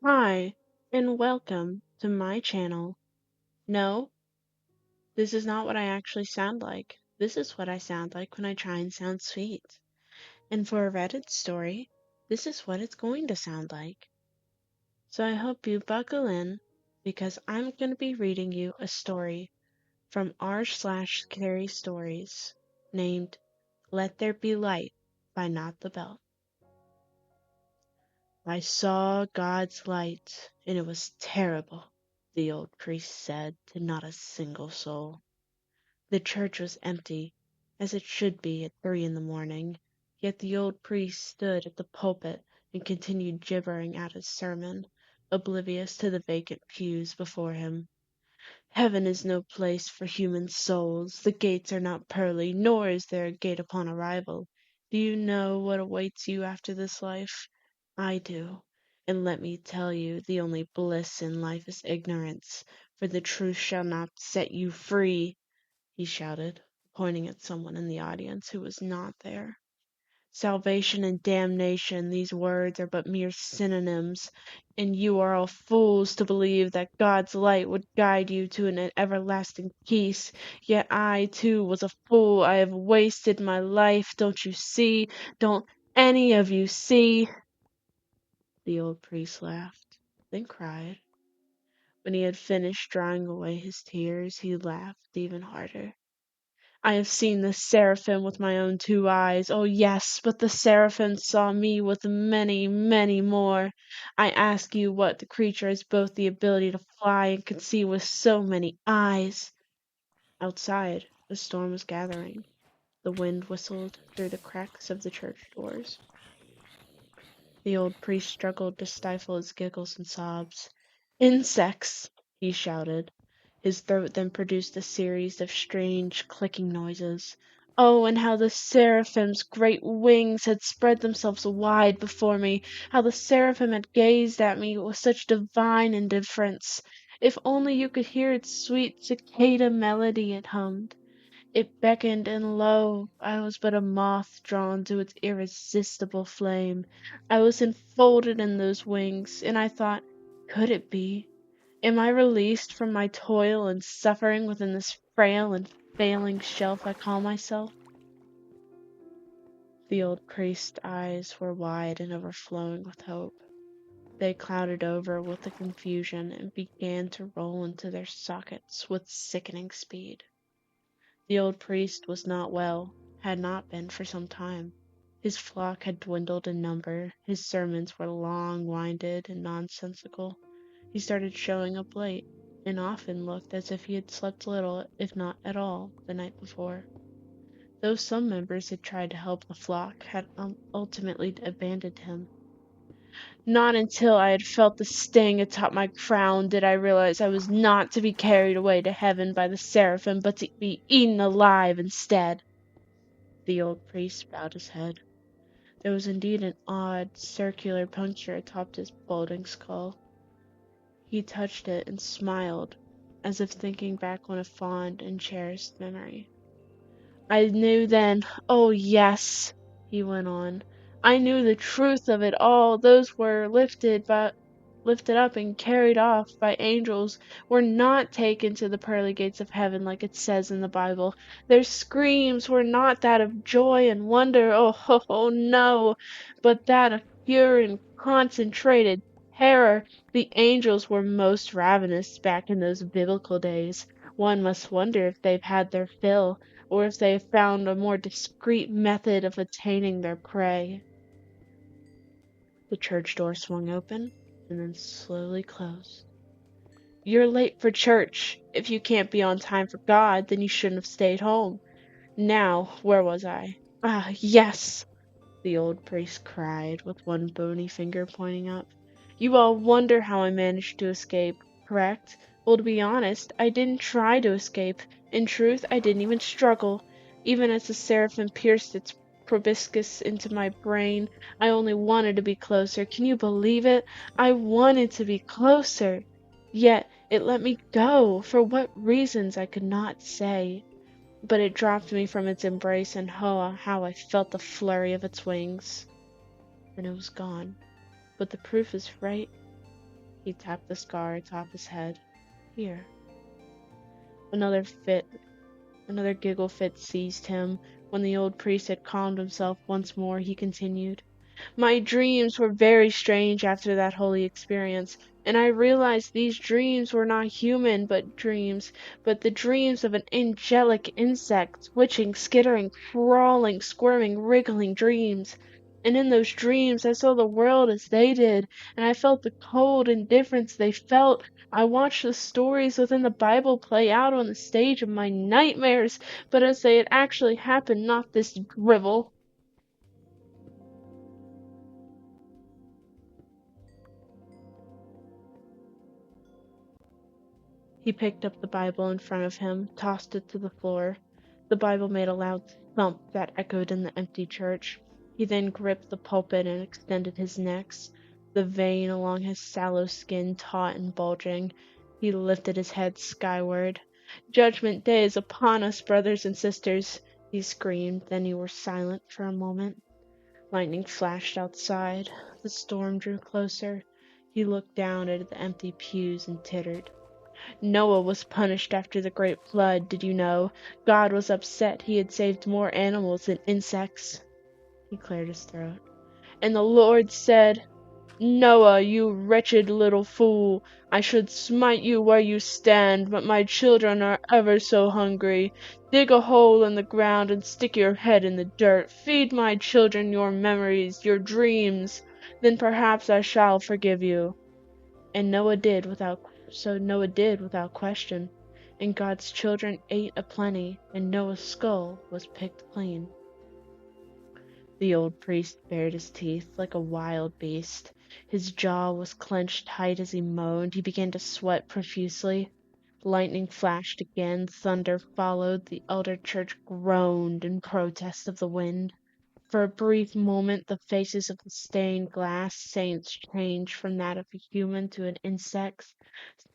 Hi, and welcome to my channel. No, this is not what I actually sound like. This is what I sound like when I try and sound sweet. And for a Reddit story, this is what it's going to sound like. So I hope you buckle in because I'm going to be reading you a story from r/scary stories named Let There Be Light by Not the Belt. I saw God's light, and it was terrible, the old priest said to not a single soul. The church was empty, as it should be at 3 in the morning, yet the old priest stood at the pulpit and continued gibbering out his sermon, oblivious to the vacant pews before him. Heaven is no place for human souls. The gates are not pearly, nor is there a gate upon arrival. Do you know what awaits you after this life? I do. And let me tell you, the only bliss in life is ignorance, for the truth shall not set you free, he shouted, pointing at someone in the audience who was not there. Salvation and damnation, these words are but mere synonyms, and you are all fools to believe that God's light would guide you to an everlasting peace. Yet I, too, was a fool. I have wasted my life. Don't you see? Don't any of you see? The old priest laughed, then cried. When he had finished drying away his tears, he laughed even harder. I have seen the seraphim with my own 2 eyes. Oh, yes, but the seraphim saw me with many, many more. I ask you what the creature has both the ability to fly and can see with so many eyes. Outside, a storm was gathering. The wind whistled through the cracks of the church doors. The old priest struggled to stifle his giggles and sobs. "Insects!" he shouted. His throat then produced a series of strange clicking noises. Oh, and how the seraphim's great wings had spread themselves wide before me! How the seraphim had gazed at me with such divine indifference! If only you could hear its sweet cicada melody it hummed! It beckoned, and lo! I was but a moth drawn to its irresistible flame. I was enfolded in those wings, and I thought, could it be? Am I released from my toil and suffering within this frail and failing shelf I call myself? The old priest's eyes were wide and overflowing with hope. They clouded over with the confusion and began to roll into their sockets with sickening speed. The old priest was not well, had not been for some time. His flock had dwindled in number, his sermons were long-winded and nonsensical. He started showing up late, and often looked as if he had slept little, if not at all, the night before. Though some members had tried to help the flock, had ultimately abandoned him. Not until I had felt the sting atop my crown did I realize I was not to be carried away to heaven by the seraphim, but to be eaten alive instead. The old priest bowed his head. There was indeed an odd, circular puncture atop his balding skull. He touched it and smiled, as if thinking back on a fond and cherished memory. I knew then, oh yes, he went on, I knew the truth of it all. Those were lifted up and carried off by angels were not taken to the pearly gates of heaven like it says in the Bible. Their screams were not that of joy and wonder, oh no, but that of pure and concentrated terror. The angels were most ravenous back in those biblical days. One must wonder if they've had their fill, or if they have found a more discreet method of attaining their prey. The church door swung open and then slowly closed. You're late for church. If you can't be on time for God, then you shouldn't have stayed home. Now, where was I? Ah, yes! The old priest cried, with one bony finger pointing up. You all wonder how I managed to escape, correct? Well, to be honest, I didn't try to escape. In truth, I didn't even struggle. Even as the seraphim pierced its proboscis into my brain, I only wanted to be closer. Can you believe it? I wanted to be closer. Yet it let me go, for what reasons I could not say. But it dropped me from its embrace, and oh, how I felt the flurry of its wings. Then it was gone. But the proof is right. He tapped the scar atop his head. Here. Another fit, another giggle fit seized him. When the old priest had calmed himself once more, he continued. My dreams were very strange after that holy experience, and I realized these dreams were not human but the dreams of an angelic insect, switching, skittering, crawling, squirming, wriggling dreams. And in those dreams I saw the world as they did, and I felt the cold indifference they felt. I watched the stories within the Bible play out on the stage of my nightmares, but as they had actually happened, not this drivel. He picked up the Bible in front of him, tossed it to the floor. The Bible made a loud thump that echoed in the empty church. He then gripped the pulpit and extended his neck, the vein along his sallow skin taut and bulging. He lifted his head skyward. Judgment Day is upon us, brothers and sisters, he screamed. Then he were silent for a moment. Lightning flashed outside. The storm drew closer. He looked down at the empty pews and tittered. Noah was punished after the great flood, did you know? God was upset he had saved more animals than insects. He cleared his throat. And the Lord said, Noah, you wretched little fool, I should smite you where you stand, but my children are ever so hungry. Dig a hole in the ground and stick your head in the dirt. Feed my children your memories, your dreams. Then perhaps I shall forgive you. And Noah did without question. And God's children ate aplenty, and Noah's skull was picked clean. The old priest bared his teeth like a wild beast. His jaw was clenched tight as he moaned. He began to sweat profusely. Lightning flashed again, thunder followed. The elder church groaned in protest of the wind. For a brief moment the faces of the stained glass saints changed from that of a human to an insect.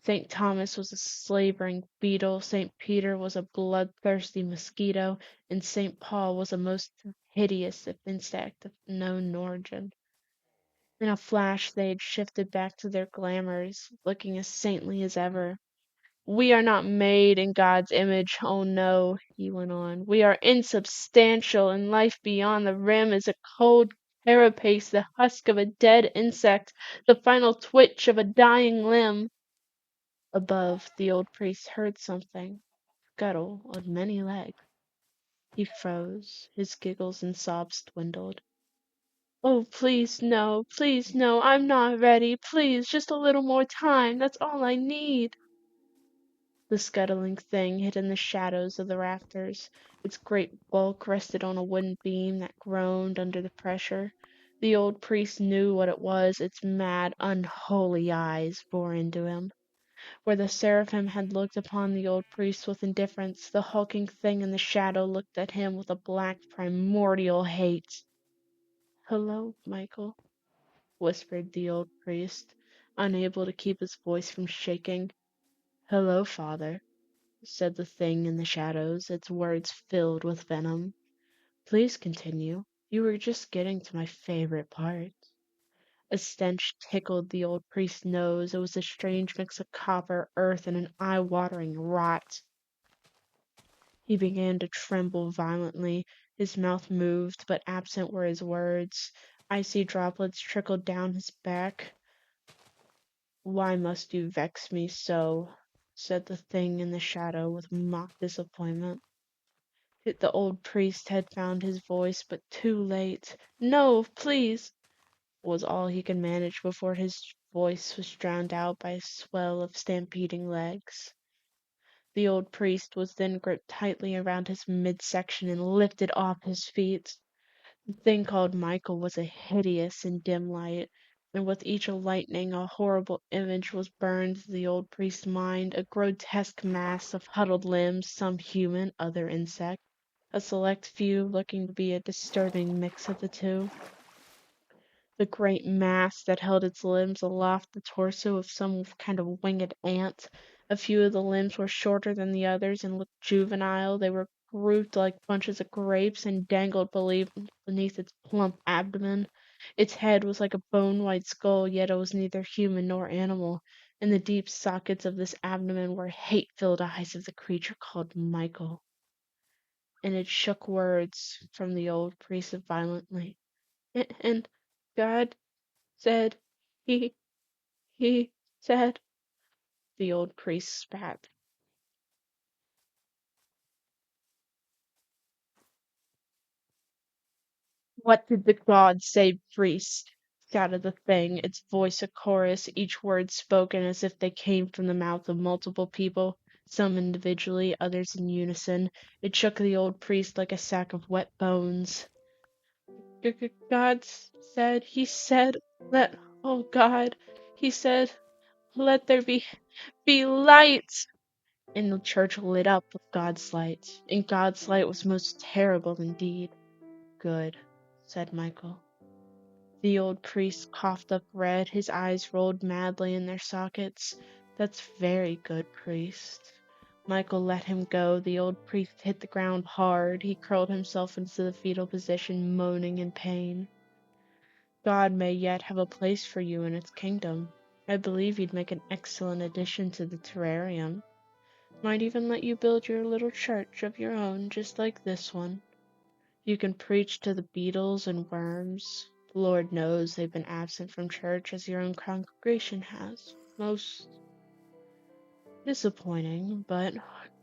St. Thomas was a slavering beetle, St. Peter was a bloodthirsty mosquito, and St. Paul was a most hideous insect of known origin. In a flash they had shifted back to their glamours, looking as saintly as ever. We are not made in God's image, oh no, he went on. We are insubstantial, and life beyond the rim is a cold carapace, the husk of a dead insect, the final twitch of a dying limb. Above, the old priest heard something scuttle on many legs. He froze, his giggles and sobs dwindled. Oh, please no, I'm not ready. Please, just a little more time. That's all I need. The scuttling thing hid in the shadows of the rafters. Its great bulk rested on a wooden beam that groaned under the pressure. The old priest knew what it was. Its mad, unholy eyes bore into him. Where the seraphim had looked upon the old priest with indifference, the hulking thing in the shadow looked at him with a black, primordial hate. Hello, Michael, whispered the old priest, unable to keep his voice from shaking. Hello, father, said the thing in the shadows, its words filled with venom. Please continue. You were just getting to my favorite part. A stench tickled the old priest's nose. It was a strange mix of copper, earth, and an eye-watering rot. He began to tremble violently. His mouth moved, but absent were his words. Icy droplets trickled down his back. Why must you vex me so? Said the thing in the shadow with mock disappointment. The old priest had found his voice, but too late. No, please, was all he could manage before his voice was drowned out by a swell of stampeding legs. The old priest was then gripped tightly around his midsection and lifted off his feet. The thing called Michael was a hideous and dim light, and with each lightning a horrible image was burned to the old priest's mind, a grotesque mass of huddled limbs, some human, other insect, a select few looking to be a disturbing mix of the two. The great mass that held its limbs aloft the torso of some kind of winged ant. A few of the limbs were shorter than the others and looked juvenile. They were grouped like bunches of grapes and dangled beneath its plump abdomen. Its head was like a bone-white skull, yet it was neither human nor animal. In the deep sockets of this abdomen were hate-filled eyes of the creature called Michael, and it shook words from the old priest violently. And God said, he, he said, the old priest spat. What did the gods say, priest? Shouted the thing, its voice a chorus, each word spoken as if they came from the mouth of multiple people, some individually, others in unison. It shook the old priest like a sack of wet bones. God said, he said, oh God, he said, let there be light. And the church lit up with God's light, and God's light was most terrible indeed. Good, said Michael. The old priest coughed up red, his eyes rolled madly in their sockets. That's very good, priest. Michael let him go. The old priest hit the ground hard. He curled himself into the fetal position, moaning in pain. God may yet have a place for you in its kingdom. I believe you'd make an excellent addition to the terrarium. Might even let you build your little church of your own, just like this one. You can preach to the beetles and worms. The Lord knows they've been absent from church as your own congregation has. Most disappointing, but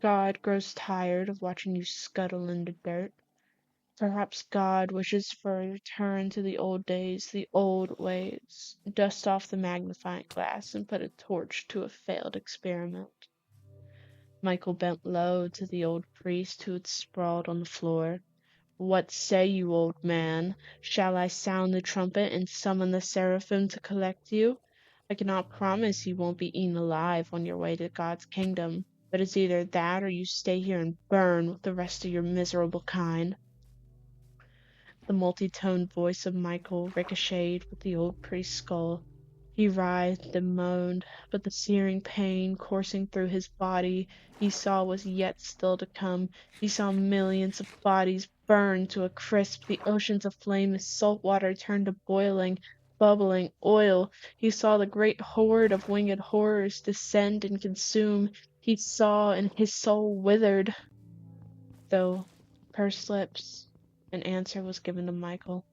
God grows tired of watching you scuttle in the dirt. Perhaps God wishes for a return to the old days, the old ways. Dust off the magnifying glass and put a torch to a failed experiment. Michael bent low to the old priest who had sprawled on the floor. What say you, old man? Shall I sound the trumpet and summon the seraphim to collect you? I cannot promise you won't be eaten alive on your way to God's kingdom, but it's either that or you stay here and burn with the rest of your miserable kind. The multi-toned voice of Michael ricocheted with the old priest's skull. He writhed and moaned, but the searing pain coursing through his body he saw was yet still to come. He saw millions of bodies burn to a crisp, the oceans aflame as salt water turned to boiling, bubbling oil. He saw the great horde of winged horrors descend and consume. He saw, and his soul withered, though pursed lips. An answer was given to Michael.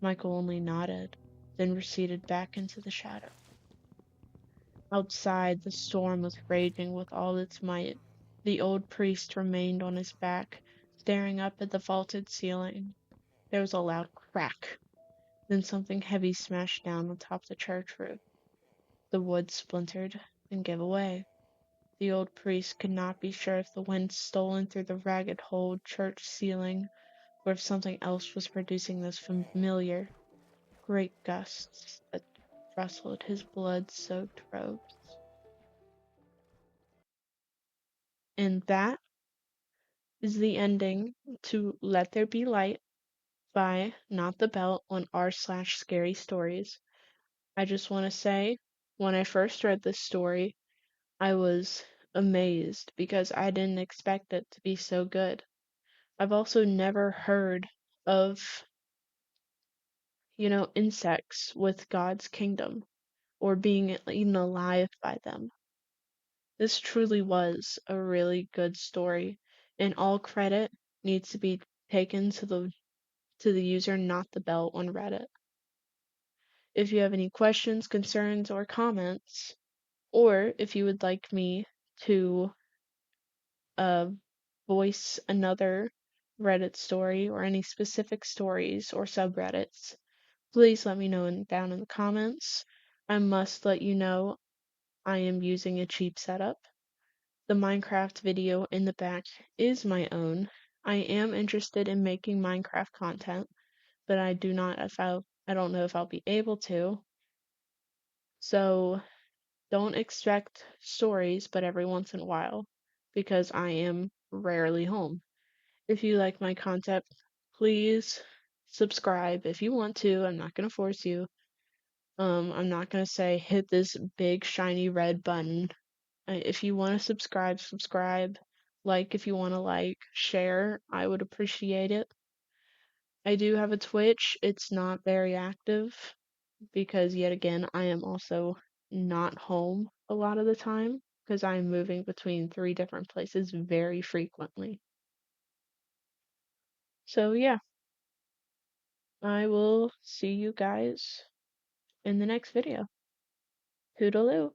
Michael only nodded, then receded back into the shadow. Outside, the storm was raging with all its might. The old priest remained on his back, staring up at the vaulted ceiling. There was a loud crack. Then something heavy smashed down on top of the church roof. The wood splintered and gave away. The old priest could not be sure if the wind stolen through the ragged hole church ceiling, or if something else was producing those familiar, great gusts that rustled his blood-soaked robes. And that is the ending to Let There Be Light by Not the Belt on r/scary stories. I just want to say, when I first read this story, I was amazed because I didn't expect it to be so good. I've also never heard of, insects with God's kingdom or being eaten alive by them. This truly was a really good story, and all credit needs to be taken to the user Not the Belt on Reddit. If you have any questions, concerns, or comments, or if you would like me to uh, voice another Reddit story or any specific stories or subreddits, please let me know down in the comments. I must let you know I am using a cheap setup. The Minecraft video in the back is my own. I am interested in making Minecraft content, but I don't know if I'll be able to. So don't expect stories but every once in a while because I am rarely home. If you like my content, please subscribe if you want to. I'm not gonna force you. I'm not gonna say hit this big shiny red button. If you want to subscribe, subscribe. Like if you want to share, I would appreciate it. I do have a Twitch. It's not very active because, yet again, I am also not home a lot of the time because I am moving between 3 different places very frequently. So, yeah, I will see you guys in the next video. Toodaloo.